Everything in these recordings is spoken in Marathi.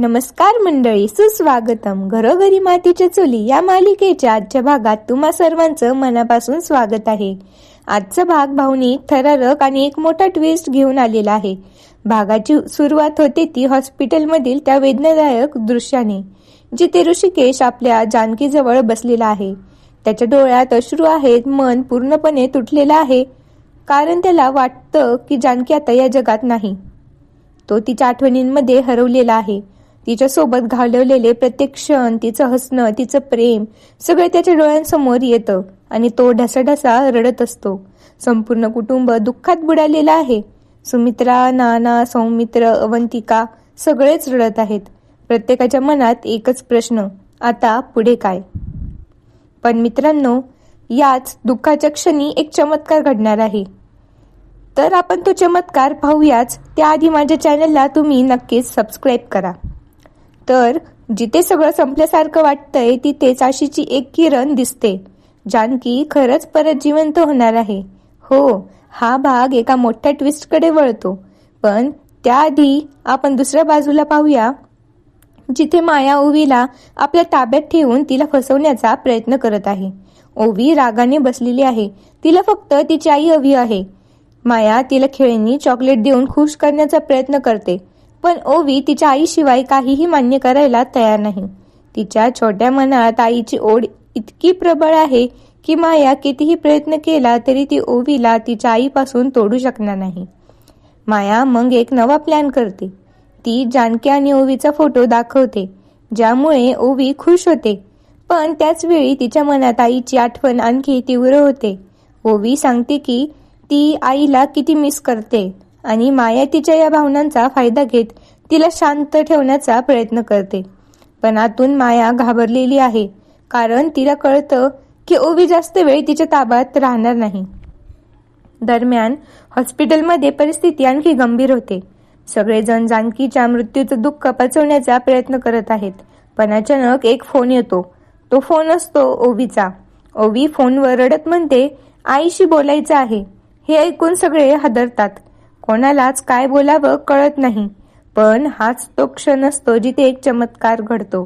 नमस्कार मंडळी, सुस्वागतम. घरोघरी मातीच्या चुली या मालिकेच्या आजच्या भागात तुम्हा सर्वांचं मनापासून स्वागत आहे. आजचा भाग भावनिक, थरारक आणि एक मोठा ट्विस्ट घेऊन आलेला आहे. भागाची सुरुवात होते ती हॉस्पिटलमधील त्या वेदनादायक दृश्याने, जिथे ऋषिकेश आपल्या जानकीजवळ बसलेला आहे. त्याच्या डोळ्यात अश्रू आहेत, मन पूर्णपणे तुटलेलं आहे, कारण त्याला वाटतं की जानकी आता या जगात नाही. तो तिच्या आठवणींमध्ये हरवलेला आहे. तिच्यासोबत घालवलेले प्रत्येक क्षण, तिचं हसणं, तिचं प्रेम सगळं त्याच्या डोळ्यांसमोर येतं आणि तो ढसाढसा रडत असतो. संपूर्ण कुटुंब दुःखात बुडालेलं आहे. सुमित्रा, नाना, सौमित्र, अवंतिका सगळेच रडत आहेत. प्रत्येकाच्या मनात एकच प्रश्न, आता पुढे काय? पण मित्रांनो, याच दुःखाच्या क्षणी एक चमत्कार घडणार आहे. तर आपण तो चमत्कार पाहूयाच. त्याआधी माझ्या चॅनलला तुम्ही नक्कीच सबस्क्राईब करा. तर जिथे सगळं संपल्यासारखं वाटतंय तिथेच आशेची एक किरण दिसते. जानकी खरंच परत जिवंत होणार आहे. हो, हा भाग एका मोठ्या ट्विस्टकडे वळतो. पण त्याआधी आपण दुसऱ्या बाजूला पाहूया, जिथे माया ओवीला आपल्या ताब्यात ठेवून तिला फसवण्याचा प्रयत्न करत आहे. ओवी रागाने बसलेली आहे. तिला फक्त तिची आई हवी आहे. माया तिला खेळणी, चॉकलेट देऊन खुश करण्याचा प्रयत्न करते, पण ओवी तिच्या आईशिवाय काहीही मान्य करायला तयार नाही. तिच्या छोट्या मनात आईची ओढ इतकी प्रबळ आहे की माया कितीही प्रयत्न केला तरी ती ओवीला तिच्या आईपासून तोडू शकणार नाही. माया मग एक नवा प्लॅन करते. ती जानकी आणि ओवीचा फोटो दाखवते, ज्यामुळे ओवी खुश होते. पण त्याच वेळी तिच्या मनात आईची आठवण आणखी तीव्र होते. ओवी सांगते की ती आईला किती मिस करते आणि माया तिच्या या भावनांचा फायदा घेत तिला शांत ठेवण्याचा प्रयत्न करते. पण आतून माया घाबरलेली आहे, कारण तिला कळतं की ओवी जास्त वेळ तिच्या ताब्यात राहणार नाही. दरम्यान हॉस्पिटलमध्ये परिस्थिती आणखी गंभीर होते. सगळेजण जानकीच्या मृत्यूचं दुःख पचवण्याचा प्रयत्न करत आहेत. पण अचानक एक फोन येतो. तो फोन असतो ओवीचा. ओवी फोनवर रडत म्हणते, आईशी बोलायचं आहे. हे ऐकून सगळे हादरतात. कोणालाच काय बोलावं कळत नाही. पण हाच तो क्षण असतो जिथे एक चमत्कार घडतो.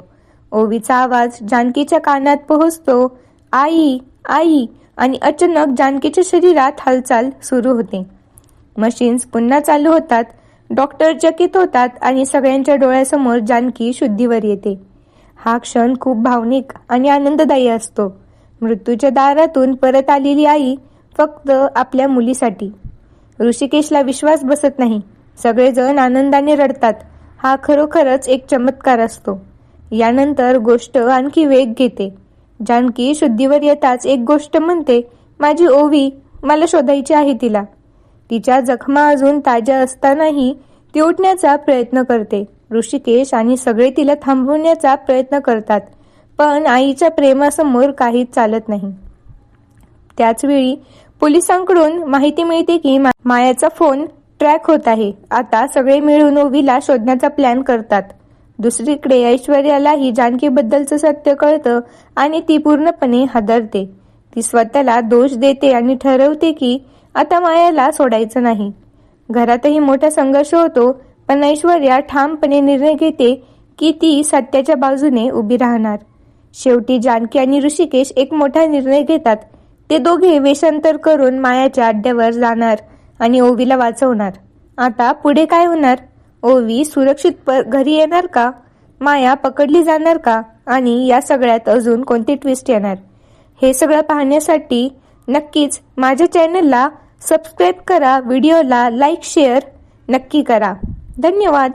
ओवीचा आवाज जानकीच्या कानात पोहोचतो, आई आई, आणि अचानक जानकीच्या शरीरात हालचाल सुरू होते. मशीन्स पुन्हा चालू होतात. डॉक्टर चकित होतात आणि सगळ्यांच्या डोळ्यासमोर जानकी शुद्धीवर येते. हा क्षण खूप भावनिक आणि आनंददायी असतो. मृत्यूच्या दारातून परत आलेली आई फक्त आपल्या मुलीसाठी. ऋषिकेशला विश्वास बसत नाही. सगळेजण आनंदाने रडतात. हा खरोखरच एक चमत्कार असतो. यानंतर गोष्ट आणखी वेग घेते. जानकी शुद्धीवर येताच एक गोष्ट म्हणते, माझी ओवी, मला शोधायची आहे तिला. तिच्या जखमा अजून ताज्या असतानाही ती उठण्याचा प्रयत्न करते. ऋषिकेश आणि सगळे तिला थांबवण्याचा प्रयत्न करतात, पण आईच्या प्रेमासमोर काहीच चालत नाही. त्याचवेळी पोलिसांकडून माहिती मिळते की मायाचा फोन ट्रॅक होत आहे. आता सगळे मिळून ओवीला शोधण्याचा प्लॅन करतात. दुसरीकडे ऐश्वर्यालाही जानकीबद्दलचं सत्य कळतं आणि ती पूर्णपणे हादरते. ती स्वतःला दोष देते आणि ठरवते की आता मायाला सोडायचं नाही. घरातही मोठा संघर्ष होतो, पण ऐश्वर्या ठामपणे निर्णय घेते की ती सत्याच्या बाजूने उभी राहणार. शेवटी जानकी आणि ऋषिकेश एक मोठा निर्णय घेतात. ते दोघे वेषांतर करून मायाच्या अड्ड्यावर जाणार आणि ओवीला वाचवणार. आता पुढे काय होणार? ओवी सुरक्षित घरी येणार का? माया पकडली जाणार का? आणि या सगळ्यात अजून कोणते ट्विस्ट येणार? हे सगळं पाहण्यासाठी नक्कीच माझ्या चॅनलला सबस्क्राईब करा. व्हिडिओला लाईक, शेअर नक्की करा. धन्यवाद.